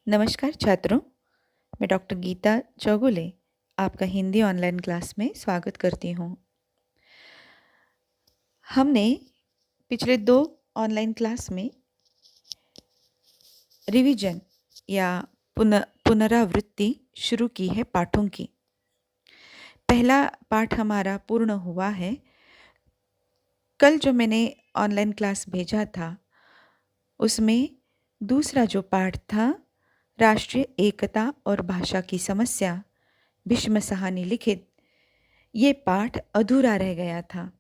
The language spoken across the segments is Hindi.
नमस्कार छात्रों, मैं डॉक्टर गीता चौगुले आपका हिंदी ऑनलाइन क्लास में स्वागत करती हूँ। हमने पिछले 2 ऑनलाइन क्लास में रिवीजन या पुनरावृत्ति शुरू की है पाठों की। पहला पाठ हमारा पूर्ण हुआ है। कल जो मैंने ऑनलाइन क्लास भेजा था उसमें दूसरा जो पाठ था, राष्ट्रीय एकता और भाषा की समस्या, भीष्म साहनी लिखित, ये पाठ अधूरा रह गया था।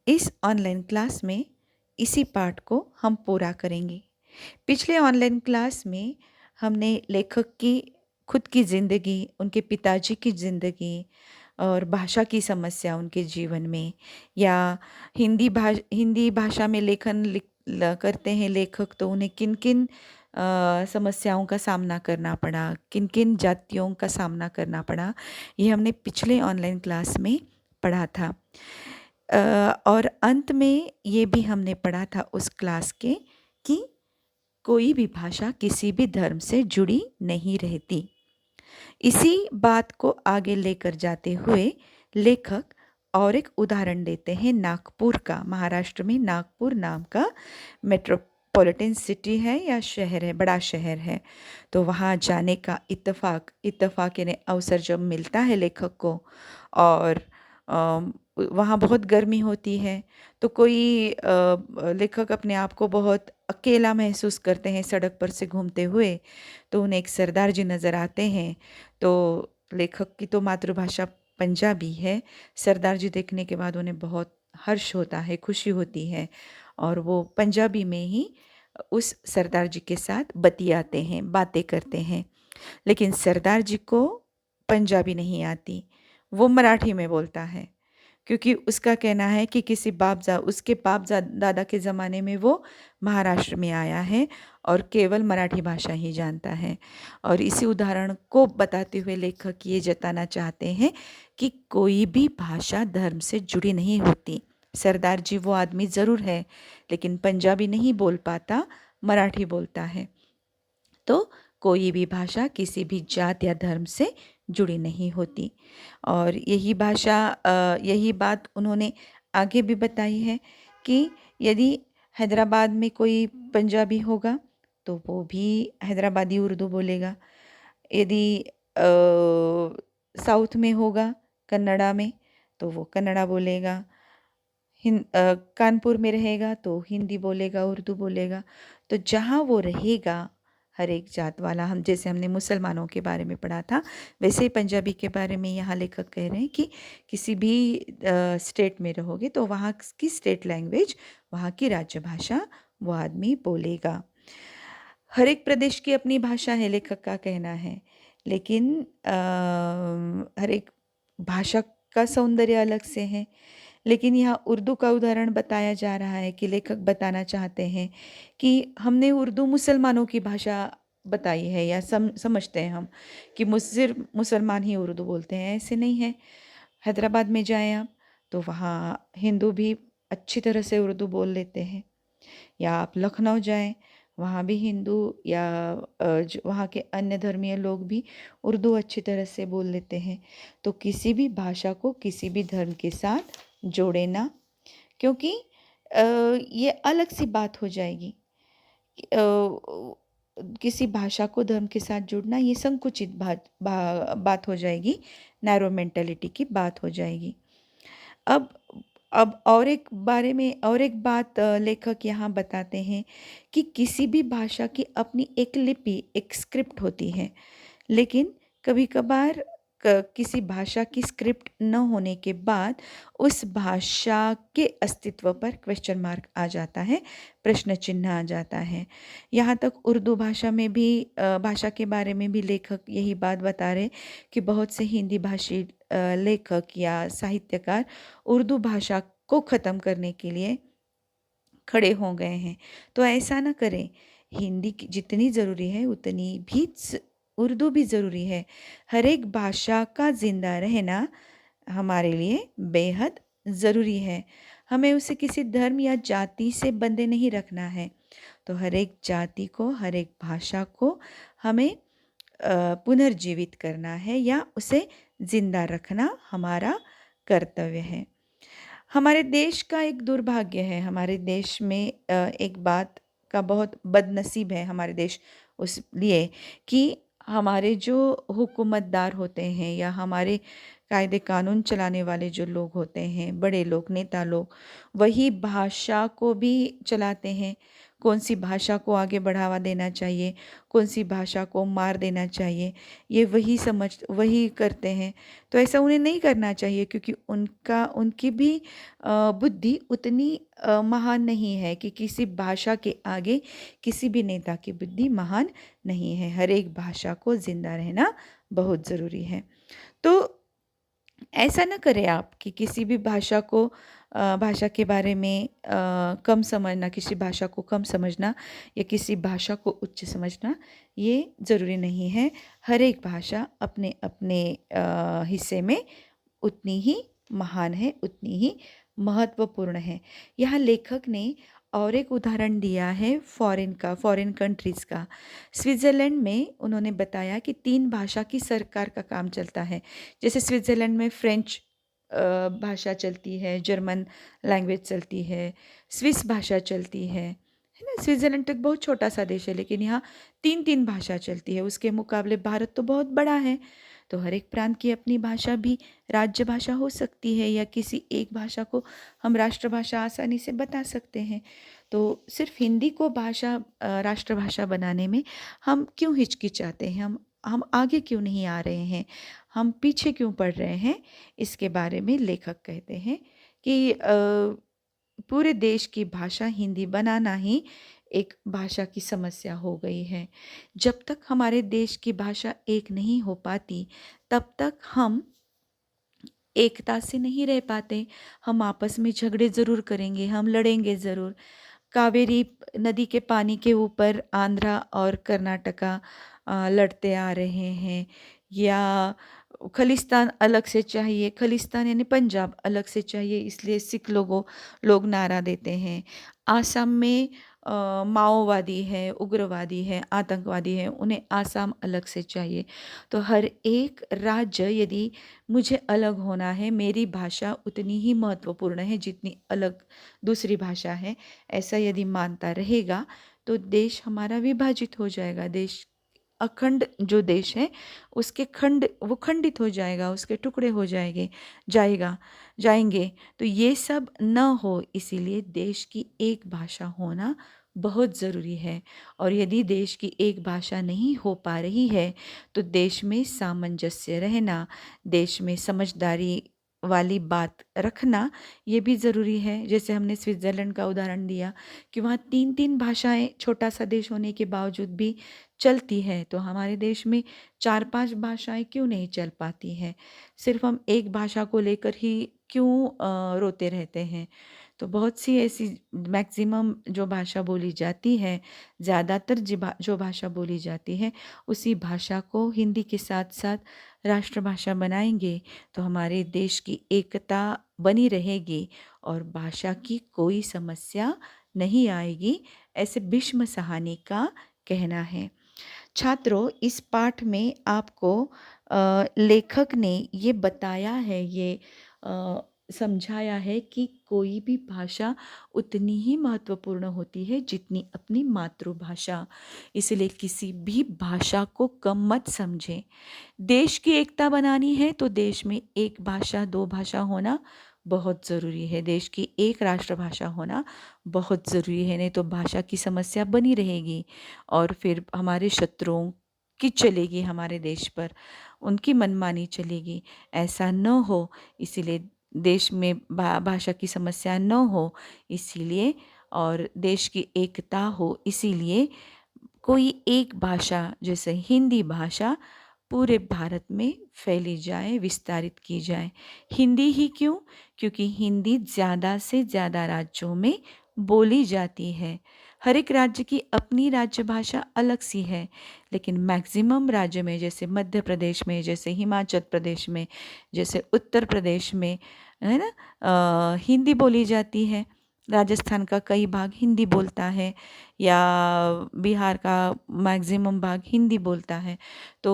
इस ऑनलाइन क्लास में इसी पाठ को हम पूरा करेंगे। पिछले ऑनलाइन क्लास में हमने लेखक की खुद की ज़िंदगी, उनके पिताजी की ज़िंदगी और भाषा की समस्या उनके जीवन में, या हिंदी भाषा में लेखन करते हैं लेखक, तो उन्हें किन किन समस्याओं का सामना करना पड़ा, किन किन जातियों का सामना करना पड़ा, ये हमने पिछले ऑनलाइन क्लास में पढ़ा था। और अंत में ये भी हमने पढ़ा था उस क्लास के कि कोई भी भाषा किसी भी धर्म से जुड़ी नहीं रहती। इसी बात को आगे लेकर जाते हुए लेखक और एक उदाहरण देते हैं नागपुर का। महाराष्ट्र में नागपुर नाम का मेट्रोपॉलिटन सिटी है या शहर है, बड़ा शहर है। तो वहाँ जाने का इत्तेफाक यानी अवसर जब मिलता है लेखक को, और वहाँ बहुत गर्मी होती है, तो कोई लेखक अपने आप को बहुत अकेला महसूस करते हैं सड़क पर से घूमते हुए। तो उन्हें एक सरदार जी नज़र आते हैं। तो लेखक की तो मातृभाषा पंजाबी है। सरदार जी देखने के बाद उन्हें बहुत हर्ष होता है, खुशी होती है, और वो पंजाबी में ही उस सरदार जी के साथ बतियाते हैं, बातें करते हैं। लेकिन सरदार जी को पंजाबी नहीं आती, वो मराठी में बोलता है, क्योंकि उसका कहना है कि उसके बाप दादा के ज़माने में वो महाराष्ट्र में आया है और केवल मराठी भाषा ही जानता है। और इसी उदाहरण को बताते हुए लेखक ये जताना चाहते हैं कि कोई भी भाषा धर्म से जुड़ी नहीं होती। सरदार जी वो आदमी ज़रूर है, लेकिन पंजाबी नहीं बोल पाता, मराठी बोलता है। तो कोई भी भाषा किसी भी जात या धर्म से जुड़ी नहीं होती। और यही बात उन्होंने आगे भी बताई है कि यदि हैदराबाद में कोई पंजाबी होगा तो वो भी हैदराबादी उर्दू बोलेगा। यदि साउथ में होगा कन्नड़ा में तो वो कन्नड़ा बोलेगा। कानपुर में रहेगा तो हिंदी बोलेगा, उर्दू बोलेगा। तो जहाँ वो रहेगा, हर एक जात वाला, हम जैसे हमने मुसलमानों के बारे में पढ़ा था, वैसे ही पंजाबी के बारे में यहाँ लेखक कह रहे हैं कि किसी भी स्टेट में रहोगे तो वहाँ की स्टेट लैंग्वेज, वहाँ की राज्य भाषा वो आदमी बोलेगा। हर एक प्रदेश की अपनी भाषा है, लेखक का कहना है, लेकिन हर एक भाषा का सौंदर्य अलग से है। लेकिन यहाँ उर्दू का उदाहरण बताया जा रहा है कि लेखक बताना चाहते हैं कि हमने उर्दू मुसलमानों की भाषा बताई है, या समझते हैं हम कि सिर्फ मुसलमान ही उर्दू बोलते हैं। ऐसे नहीं है। हैदराबाद में जाएं आप तो वहाँ हिंदू भी अच्छी तरह से उर्दू बोल लेते हैं, या आप लखनऊ जाएं, वहाँ भी हिंदू या वहाँ के अन्य धर्मीय लोग भी उर्दू अच्छी तरह से बोल लेते हैं। तो किसी भी भाषा को किसी भी धर्म के साथ जोड़े ना, क्योंकि ये अलग सी बात हो जाएगी। किसी भाषा को धर्म के साथ जोड़ना ये संकुचित बात हो जाएगी, नैरो मेंटालिटी की बात हो जाएगी। अब और एक बात लेखक यहाँ बताते हैं कि किसी भी भाषा की अपनी एक लिपि, एक स्क्रिप्ट होती है, लेकिन कभी कभार किसी भाषा की स्क्रिप्ट न होने के बाद उस भाषा के अस्तित्व पर क्वेश्चन मार्क आ जाता है, प्रश्न चिन्ह आ जाता है। यहाँ तक उर्दू भाषा में भी, भाषा के बारे में भी लेखक यही बात बता रहे कि बहुत से हिंदी भाषी लेखक या साहित्यकार उर्दू भाषा को ख़त्म करने के लिए खड़े हो गए हैं। तो ऐसा ना करें। हिंदी जितनी ज़रूरी है उतनी भी उर्दू भी ज़रूरी है। हर एक भाषा का ज़िंदा रहना हमारे लिए बेहद ज़रूरी है। हमें उसे किसी धर्म या जाति से बंधे नहीं रखना है। तो हर एक जाति को, हर एक भाषा को हमें पुनर्जीवित करना है या उसे जिंदा रखना हमारा कर्तव्य है। हमारे देश का एक दुर्भाग्य है, हमारे देश में एक बात का बहुत बदनसीब है हमारे देश उस लिए कि हमारे जो हुकूमतदार होते हैं या हमारे कायदे कानून चलाने वाले जो लोग होते हैं, बड़े लोग, नेता लोग, वही भाषा को भी चलाते हैं। कौन सी भाषा को आगे बढ़ावा देना चाहिए, कौन सी भाषा को मार देना चाहिए, ये वही करते हैं। तो ऐसा उन्हें नहीं करना चाहिए, क्योंकि उनकी भी बुद्धि उतनी महान नहीं है कि किसी भाषा के आगे किसी भी नेता की बुद्धि महान नहीं है। हर एक भाषा को जिंदा रहना बहुत ज़रूरी है। तो ऐसा ना करें आप कि किसी भी भाषा के बारे में कम समझना, किसी भाषा को कम समझना या किसी भाषा को उच्च समझना, ये ज़रूरी नहीं है। हर एक भाषा अपने अपने हिस्से में उतनी ही महान है, उतनी ही महत्वपूर्ण है। यहाँ लेखक ने और एक उदाहरण दिया है फॉरेन कंट्रीज़ का। स्विट्ज़रलैंड में उन्होंने बताया कि 3 भाषा की सरकार का काम चलता है। जैसे स्विट्ज़रलैंड में फ्रेंच भाषा चलती है, जर्मन लैंग्वेज चलती है, स्विस भाषा चलती है ना। स्विट्ज़रलैंड तो एक बहुत छोटा सा देश है, लेकिन यहाँ 3-3 भाषा चलती है। उसके मुकाबले भारत तो बहुत बड़ा है, तो हर एक प्रांत की अपनी भाषा भी राज्य भाषा हो सकती है, या किसी एक भाषा को हम राष्ट्रभाषा आसानी से बता सकते हैं। तो सिर्फ हिंदी को राष्ट्रभाषा बनाने में हम क्यों हिचकिचाते हैं, हम आगे क्यों नहीं आ रहे हैं, हम पीछे क्यों पड़ रहे हैं? इसके बारे में लेखक कहते हैं कि पूरे देश की भाषा हिंदी बनाना ही एक भाषा की समस्या हो गई है। जब तक हमारे देश की भाषा एक नहीं हो पाती, तब तक हम एकता से नहीं रह पाते। हम आपस में झगड़े ज़रूर करेंगे, हम लड़ेंगे ज़रूर। कावेरी नदी के पानी के ऊपर आंध्रा और कर्नाटका लड़ते आ रहे हैं, या खलिस्तान अलग से चाहिए, खलिस्तान यानी पंजाब अलग से चाहिए, इसलिए सिख लोग नारा देते हैं। आसाम में माओवादी है, उग्रवादी है, आतंकवादी है, उन्हें आसाम अलग से चाहिए। तो हर एक राज्य, यदि मुझे अलग होना है, मेरी भाषा उतनी ही महत्वपूर्ण है जितनी अलग दूसरी भाषा है, ऐसा यदि मानता रहेगा तो देश हमारा विभाजित हो जाएगा। देश अखंड जो देश है उसके वो खंडित हो जाएगा, उसके टुकड़े हो जाएंगे। तो ये सब न हो, इसीलिए देश की एक भाषा होना बहुत ज़रूरी है। और यदि देश की एक भाषा नहीं हो पा रही है, तो देश में सामंजस्य रहना, देश में समझदारी वाली बात रखना, ये भी ज़रूरी है। जैसे हमने स्विट्ज़रलैंड का उदाहरण दिया कि वहाँ 3-3 भाषाएं, छोटा सा देश होने के बावजूद भी चलती है, तो हमारे देश में 4-5 भाषाएं क्यों नहीं चल पाती हैं? सिर्फ हम एक भाषा को लेकर ही क्यों रोते रहते हैं? तो बहुत सी ऐसी, मैक्सिमम जो भाषा बोली जाती है, ज़्यादातर जो भाषा बोली जाती है, उसी भाषा को हिंदी के साथ साथ राष्ट्रभाषा बनाएंगे तो हमारे देश की एकता बनी रहेगी और भाषा की कोई समस्या नहीं आएगी, ऐसे भीष्म साहनी का कहना है। छात्रों, इस पाठ में आपको लेखक ने ये बताया है, ये समझाया है कि कोई भी भाषा उतनी ही महत्वपूर्ण होती है जितनी अपनी मातृभाषा। इसलिए किसी भी भाषा को कम मत समझें। देश की एकता बनानी है तो देश में एक भाषा, 2 भाषा होना बहुत ज़रूरी है। देश की एक राष्ट्रभाषा होना बहुत ज़रूरी है, नहीं तो भाषा की समस्या बनी रहेगी और फिर हमारे शत्रुओं की चलेगी हमारे देश पर, उनकी मनमानी चलेगी। ऐसा न हो, इसीलिए देश में भाषा की समस्या न हो, इसीलिए, और देश की एकता हो, इसीलिए कोई एक भाषा जैसे हिंदी भाषा पूरे भारत में फैली जाए, विस्तारित की जाए। हिंदी ही क्यों? क्योंकि हिंदी ज़्यादा से ज़्यादा राज्यों में बोली जाती है। हर एक राज्य की अपनी राज्य भाषा अलग सी है, लेकिन मैक्सिमम राज्य में, जैसे मध्य प्रदेश में, जैसे हिमाचल प्रदेश में, जैसे उत्तर प्रदेश में, है ना, हिंदी बोली जाती है। राजस्थान का कई भाग हिंदी बोलता है या बिहार का मैक्सिमम भाग हिंदी बोलता है। तो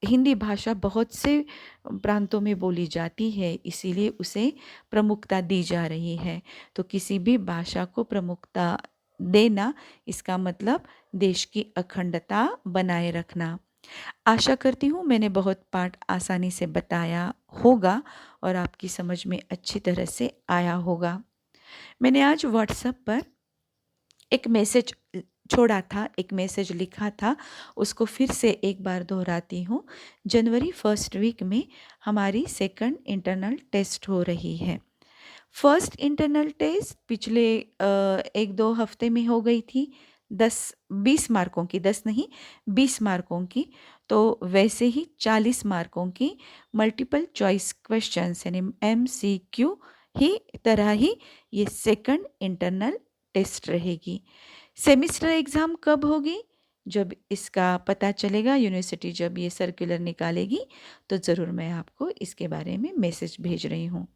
हिंदी भाषा बहुत से प्रांतों में बोली जाती है, इसीलिए उसे प्रमुखता दी जा रही है। तो किसी भी भाषा को प्रमुखता देना, इसका मतलब देश की अखंडता बनाए रखना। आशा करती हूँ मैंने बहुत पाठ आसानी से बताया होगा और आपकी समझ में अच्छी तरह से आया होगा। मैंने आज व्हाट्सएप पर एक मैसेज छोड़ा था, एक मैसेज लिखा था, उसको फिर से एक बार दोहराती हूँ। जनवरी फर्स्ट वीक में हमारी सेकंड इंटरनल टेस्ट हो रही है। फर्स्ट इंटरनल टेस्ट पिछले 1-2 हफ्ते में हो गई थी, 10-20 मार्कों की, 10 नहीं 20 मार्कों की। तो वैसे ही 40 मार्कों की मल्टीपल चॉइस क्वेश्चंस यानी MCQ ही तरह ही ये सेकंड इंटरनल टेस्ट रहेगी। सेमिस्टर एग्ज़ाम कब होगी? जब इसका पता चलेगा, यूनिवर्सिटी जब ये सर्कुलर निकालेगी तो ज़रूर मैं आपको इसके बारे में मैसेज भेज रही हूँ।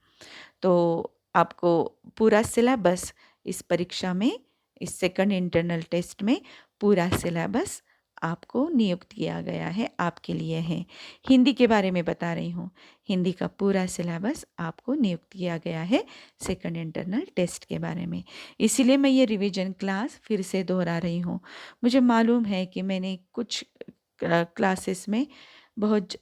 तो आपको पूरा सिलेबस इस परीक्षा में, इस सेकंड इंटरनल टेस्ट में पूरा सिलेबस आपको नियुक्त किया गया है, आपके लिए है। हिंदी के बारे में बता रही हूँ, हिंदी का पूरा सिलेबस आपको नियुक्त किया गया है सेकंड इंटरनल टेस्ट के बारे में। इसीलिए मैं ये रिवीजन क्लास फिर से दोहरा रही हूँ। मुझे मालूम है कि मैंने कुछ क्लासेस में बहुत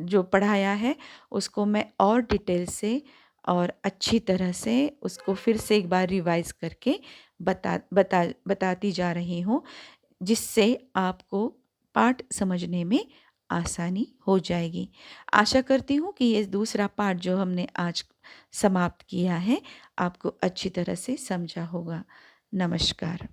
जो पढ़ाया है उसको मैं और डिटेल से और अच्छी तरह से उसको फिर से एक बार रिवाइज़ करके बताती जा रही हूँ, जिससे आपको पाठ समझने में आसानी हो जाएगी। आशा करती हूँ कि ये दूसरा पाठ जो हमने आज समाप्त किया है, आपको अच्छी तरह से समझा होगा। नमस्कार।